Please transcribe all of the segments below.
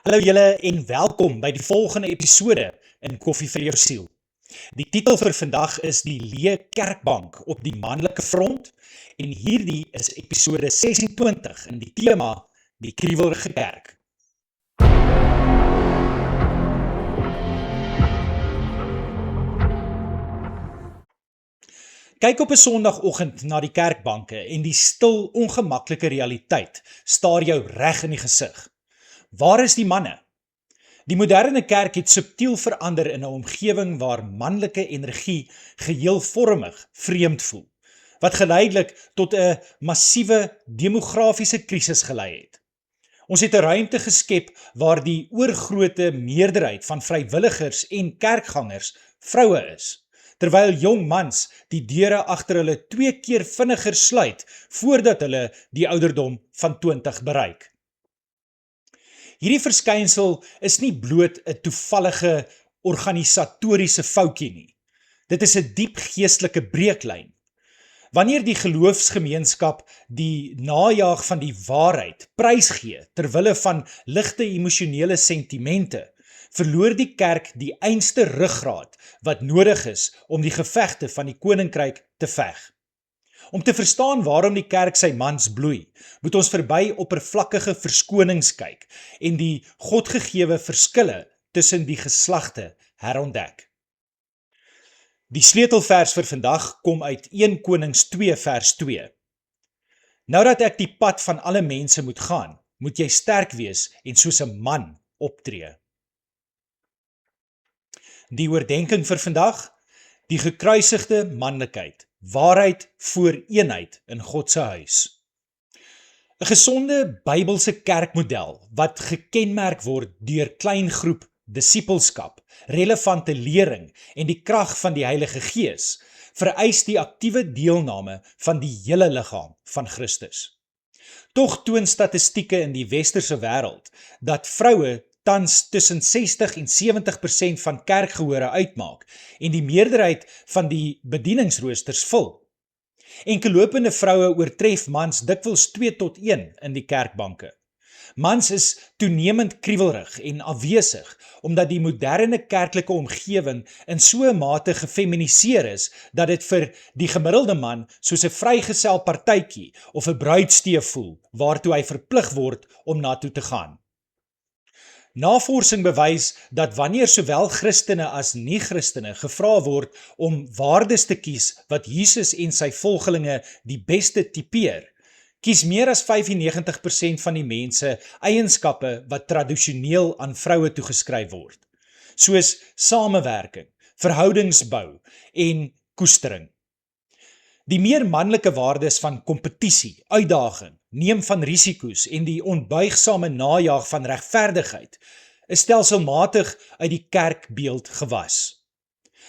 Hallo julle en welkom by die volgende episode in Koffie vir jou siel. Die titel vir vandag is die Leë Kerkbank op die manlike front en hierdie is episode 26 in die tema die kriewelrige kerk. Kyk op 'n Sondagoggend na die kerkbanke en die stil, ongemaklike realiteit staar jou reg in die gesig. Waar is die manne? Die moderne kerk het subtiel verander in 'n omgewing waar manlike energie geheelvormig vreemd voel, wat geleidelik tot 'n massiewe demografiese krisis gelei het. Ons het 'n ruimte geskep waar die oorgrootte meerderheid van vrywilligers en kerkgangers vroue is, terwyl jong mans die deure agter hulle 2 keer vinniger sluit voordat hulle die ouderdom van 20 bereik. Hierdie verskynsel is nie bloot 'n toevallige organisatoriese foutjie nie. Dit is 'n diep geestelike breeklyn. Wanneer die geloofsgemeenskap die najaag van die waarheid prysgee terwille van ligte emosionele sentimente, verloor die kerk die einste ruggraat wat nodig is om die gevegte van die koninkryk te veg. Om te verstaan waarom die kerk sy mans bloei, moet ons verby oppervlakkige verskonings kyk en die godgegewe verskille tussen die geslagte herontdek. Die sleutelvers vir vandag kom uit 1 Konings 2 vers 2. Nou dat ek die pad van alle mense moet gaan, moet jy sterk wees en soos 'n man optree. Die oordenking vir vandag, die gekruisigde manlikheid. Waarheid voor eenheid in God se huis. 'n Gesonde Bybelse kerkmodel wat gekenmerk word deur klein groep disippelskap, relevante lering en die krag van die Heilige Gees, vereis die aktiewe deelname van die hele liggaam van Christus. Tog toon statistieke in die westerse wêreld dat vroue tans tussen 60 en 70% van kerkgehore uitmaak en die meerderheid van die bedieningsroosters vul. Enkellopende vroue oortref mans dikwels 2 tot 1 in die kerkbanke. Mans is toenemend kriewelrig en afwesig omdat die moderne kerklike omgewing in so 'n mate gefeminiseer is dat dit vir die gemiddelde man soos 'n vrygesel partytjie of 'n bruidstee voel waartoe hy verplig word om na toe te gaan. Navorsing bewys dat wanneer sowel Christene as nie-Christene gevra word om waardes te kies wat Jesus en sy volgelinge die beste tipeer, kies meer as 95% van die mense eienskappe wat tradisioneel aan vroue toegeskryf word, soos samewerking, verhoudingsbou en koestering. Die meer manlike waardes van kompetisie, uitdaging, neem van risiko's en die onbuigsame najaag van regverdigheid is stelselmatig uit die kerkbeeld gewas.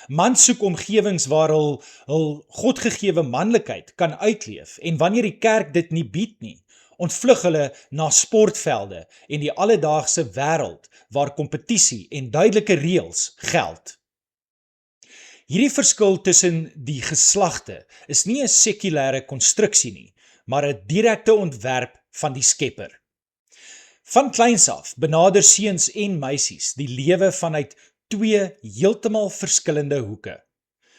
Mans soek omgewings waar hul godgegewe manlikheid kan uitleef en wanneer die kerk dit nie bied nie, ontvlug hulle na sportvelde en die alledaagse wêreld waar kompetisie en duidelike reëls geld. Hierdie verskil tussen die geslagte is nie 'n sekulêre konstruksie nie, maar 'n direkte ontwerp van die Skepper. Van kleins af benader seuns en meisies die lewe vanuit 2 heeltemal verskillende hoeke.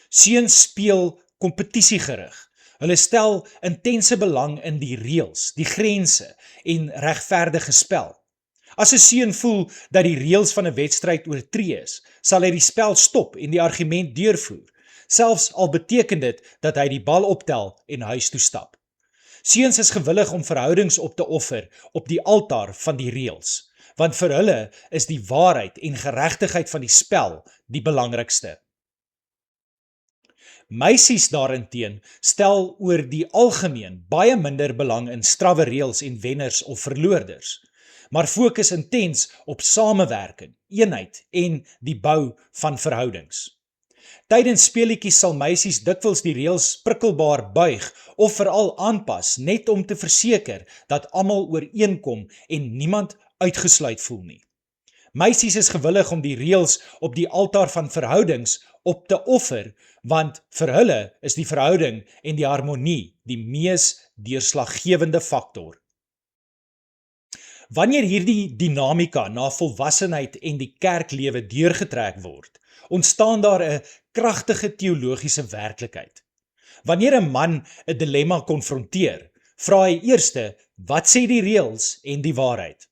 Seuns speel kompetisiegerig. Hulle stel intense belang in die reëls, die grense en regverdige spel. As 'n seun voel dat die reëls van 'n wedstryd oortree is, sal hy die spel stop en die argument deurvoer, selfs al beteken dit dat hy die bal optel en huis toe stap. Seuns is gewillig om verhoudings op te offer op die altaar van die reëls, want vir hulle is die waarheid en geregtigheid van die spel die belangrikste. Meisies daarenteen stel oor die algemeen baie minder belang in strawwe reëls en wenners of verloorders, maar fokus intens op samewerking, eenheid en die bou van verhoudings. Tydens speletjies sal meisies dikwels die reëls prikkelbaar buig of veral aanpas net om te verseker dat almal ooreenkom en niemand uitgesluit voel nie. Meisies is gewillig om die reëls op die altaar van verhoudings op te offer, want vir hulle is die verhouding en die harmonie die mees deurslaggewende faktor. Wanneer hierdie dinamika na volwassenheid en die kerklewe deurgetrek word, ontstaan daar 'n kragtige teologiese werklikheid. Wanneer 'n man 'n dilemma konfronteer, vra hy eerste, wat sê die reëls en die waarheid?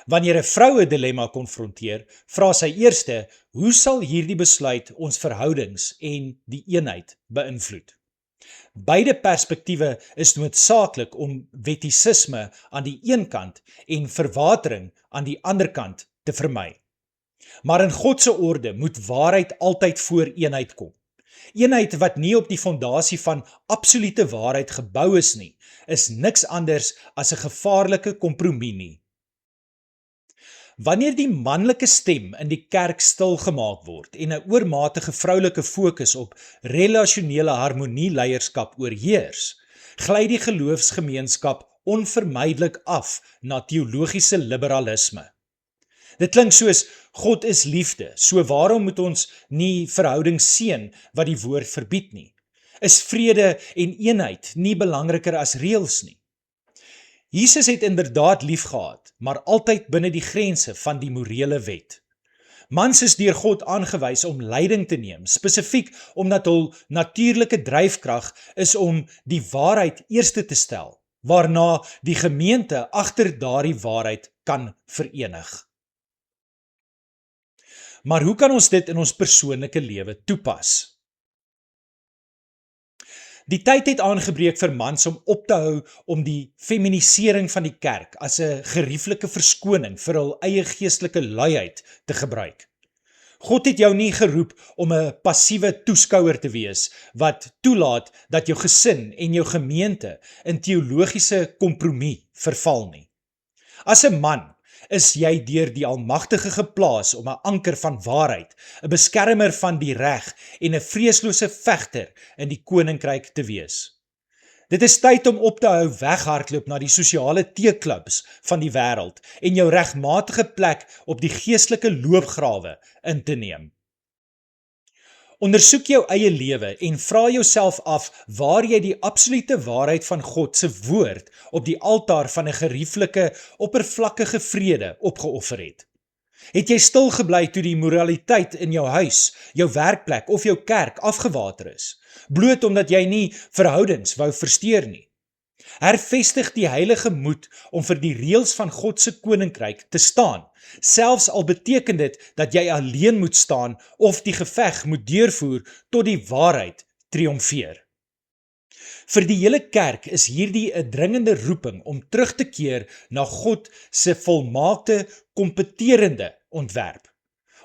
Wanneer 'n vrou 'n dilemma konfronteer, vra sy eerste, hoe sal hierdie besluit ons verhoudings en die eenheid beïnvloed? Beide perspektiewe is noodsaaklik om wettisisme aan die een kant en verwatering aan die ander kant te vermy. Maar in God se orde moet waarheid altyd voor eenheid kom. Eenheid wat nie op die fondasie van absolute waarheid gebou is nie, is niks anders as 'n gevaarlike kompromie nie. Wanneer die manlike stem in die kerk stilgemaak word en 'n oormatige vroulike fokus op relasionele harmonie leierskap oorheers, gly die geloofsgemeenskap onvermydelik af na teologiese liberalisme. Dit klink soos, God is liefde, so waarom moet ons nie verhoudings seën wat die woord verbied nie? Is vrede en eenheid nie belangriker as reëls nie? Jesus het inderdaad liefgehad, maar altyd binne die grense van die morele wet. Mans is deur God aangewys om leiding te neem, spesifiek omdat hul natuurlike dryfkrag is om die waarheid eerste te stel, waarna die gemeente agter daardie waarheid kan verenig. Maar hoe kan ons dit in ons persoonlike lewe toepas? Die tyd het aangebreek vir mans om op te hou om die feminisering van die kerk as 'n gerieflike verskoning vir hul eie geestelike luiheid te gebruik. God het jou nie geroep om 'n passiewe toeskouer te wees wat toelaat dat jou gesin en jou gemeente in teologiese kompromie verval nie. As 'n man is jy deur die Almagtige geplaas om 'n anker van waarheid, 'n beskermer van die reg en 'n vreeslose vegter in die koninkryk te wees. Dit is tyd om op te hou weghardloop na die sosiale teeklubs van die wêreld en jou regmatige plek op die geestelike loopgrawe in te neem. Ondersoek jou eie lewe en vra jouself af waar jy die absolute waarheid van God se woord op die altaar van 'n gerieflike, oppervlakkige vrede opgeoffer het. Het jy stil gebly toe die moraliteit in jou huis, jou werkplek of jou kerk afgewater is, bloot omdat jy nie verhoudings wou versteur nie? Hervestig die heilige moed om vir die reëls van God se koninkryk te staan, selfs al beteken dit dat jy alleen moet staan of die geveg moet deurvoer tot die waarheid triomfeer. Vir die hele kerk is hierdie 'n dringende roeping om terug te keer na God se volmaakte, kompeterende ontwerp.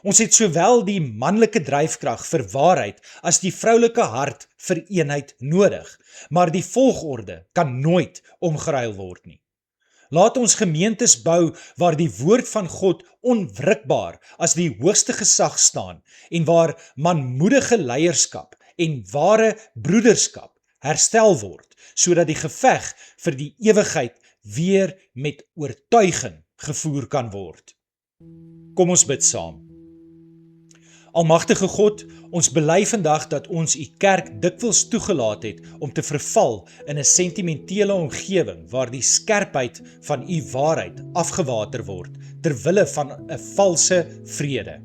Ons het sowel die manlike dryfkrag vir waarheid as die vroulike hart vir eenheid nodig, maar die volgorde kan nooit omgeruil word nie. Laat ons gemeentes bou waar die woord van God onwrikbaar as die hoogste gesag staan en waar manmoedige leierskap en ware broederskap herstel word, sodat die geveg vir die ewigheid weer met oortuiging gevoer kan word. Kom ons bid saam. Almagtige God, ons bely vandag dat ons u kerk dikwels toegelaat het om te verval in 'n sentimentele omgewing waar die skerpheid van u waarheid afgewater word ter wille van 'n valse vrede.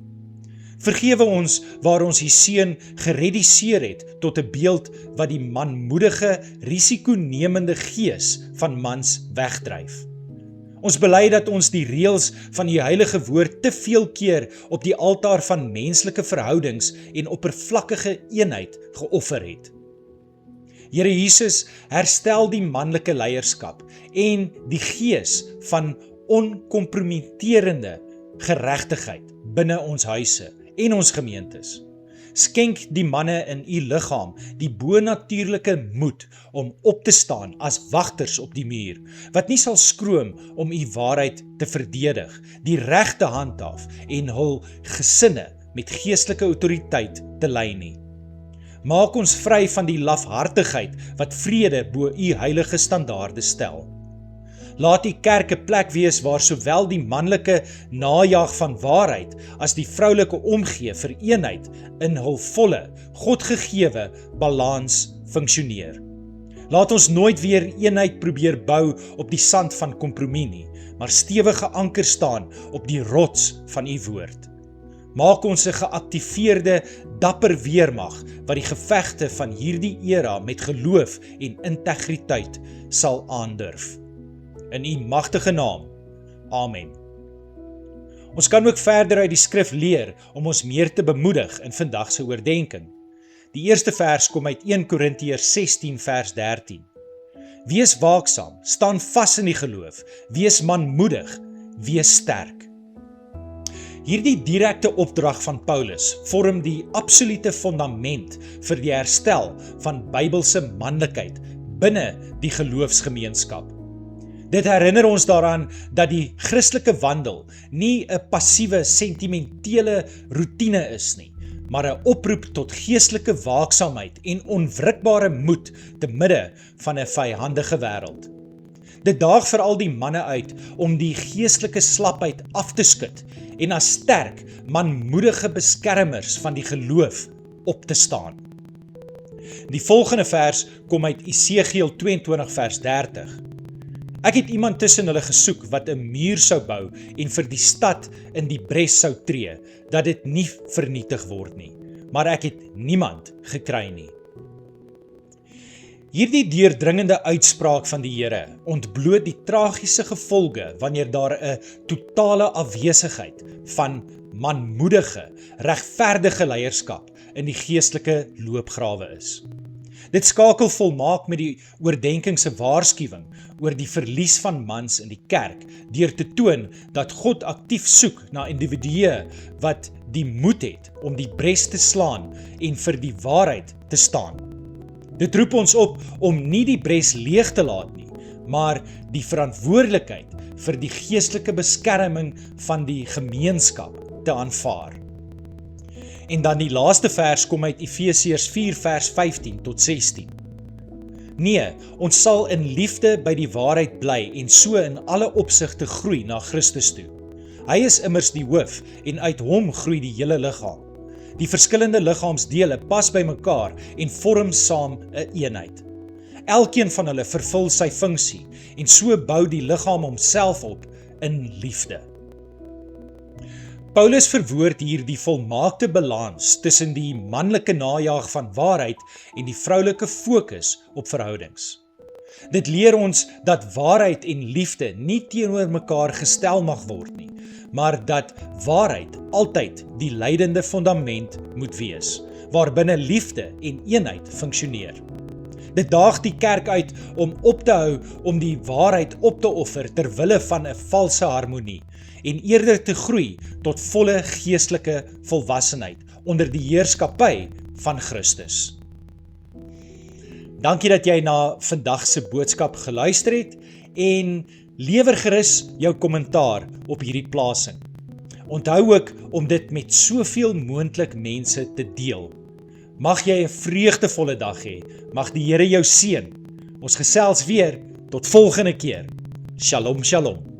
Vergewe ons waar ons u seun gereduseer het tot 'n beeld wat die manmoedige, risikonemende gees van mans wegdryf. Ons bely dat ons die reëls van die heilige woord te veel keer op die altaar van menslike verhoudings en oppervlakkige eenheid geoffer het. Here Jesus, herstel die manlike leierskap en die gees van onkompromiterende geregtigheid binne ons huise en ons gemeentes. Skenk die manne in u liggaam die bonatuurlike moed om op te staan as wagters op die muur, wat nie sal skroom om u waarheid te verdedig, die reg te handhaaf en hul gesinne met geestelike autoriteit te lei nie. Maak ons vry van die lafhartigheid wat vrede bo u heilige standaarde stel. Laat die kerk 'n plek wees waar sowel die manlike najag van waarheid as die vroulike omgee vir eenheid in hul volle, Godgegewe balans funksioneer. Laat ons nooit weer eenheid probeer bou op die sand van kompromie nie, maar stewige anker staan op die rots van u woord. Maak ons 'n geaktiveerde, dapper weermag wat die gevegte van hierdie era met geloof en integriteit sal aandurf. In u magtige naam. Amen. Ons kan ook verder uit die skrif leer om ons meer te bemoedig in vandag se oordeenking. Die eerste vers kom uit 1 Korintiërs 16 vers 13. Wees waaksaam, staan vas in die geloof, wees manmoedig, wees sterk. Hierdie direkte opdrag van Paulus vorm die absolute fondament vir die herstel van Bybelse manlikheid binne die geloofsgemeenskap. Dit herinner ons daaraan dat die Christelike wandel nie 'n passiewe sentimentele roetine is nie, maar 'n oproep tot geestelike waaksaamheid en onwrikbare moed te midde van 'n vyhandige wêreld. Dit daag veral die manne uit om die geestelike slapheid af te skud en as sterk, manmoedige beskermers van die geloof op te staan. Die volgende vers kom uit Esegiel 22 vers 30. Ek het iemand tussen hulle gesoek wat 'n muur sou bou en vir die stad in die bres sou tree, dat dit nie vernietig word nie, maar ek het niemand gekry nie. Hierdie deurdringende uitspraak van die Here ontbloot die tragiese gevolge wanneer daar 'n totale afwesigheid van manmoedige, regverdige leierskap in die geestelike loopgrawe is. Dit skakel volmaak met die oordeenking se waarskuwing oor die verlies van mans in die kerk deur te toon dat God aktief soek na individue wat die moed het om die bres te slaan en vir die waarheid te staan. Dit roep ons op om nie die bres leeg te laat nie, maar die verantwoordelikheid vir die geestelike beskerming van die gemeenskap te aanvaar. En dan die laaste vers kom uit Efesiërs 4 vers 15 tot 16. Nee, ons sal in liefde by die waarheid bly en so in alle opsigte groei na Christus toe. Hy is immers die hoof en uit hom groei die hele liggaam. Die verskillende liggaamsdele pas by mekaar en vorm saam 'n eenheid. Elkeen van hulle vervul sy funksie en so bou die liggaam homself op in liefde. Paulus verwoord hier die volmaakte balans tussen die manlike najaag van waarheid en die vroulike fokus op verhoudings. Dit leer ons dat waarheid en liefde nie teenoor mekaar gestel mag word nie, maar dat waarheid altyd die leidende fundament moet wees, waarbinne liefde en eenheid funksioneer. Dit daag die kerk uit om op te hou om die waarheid op te offer ter wille van 'n valse harmonie en eerder te groei tot volle geestelike volwassenheid onder die heerskappy van Christus. Dankie dat jy na vandag se boodskap geluister het en lewer gerus jou kommentaar op hierdie plasing. Onthou ook om dit met soveel moontlik mense te deel. Mag jy 'n vreugdevolle dag hê. Mag die Here jou seën. Ons gesels weer tot volgende keer. Shalom, shalom.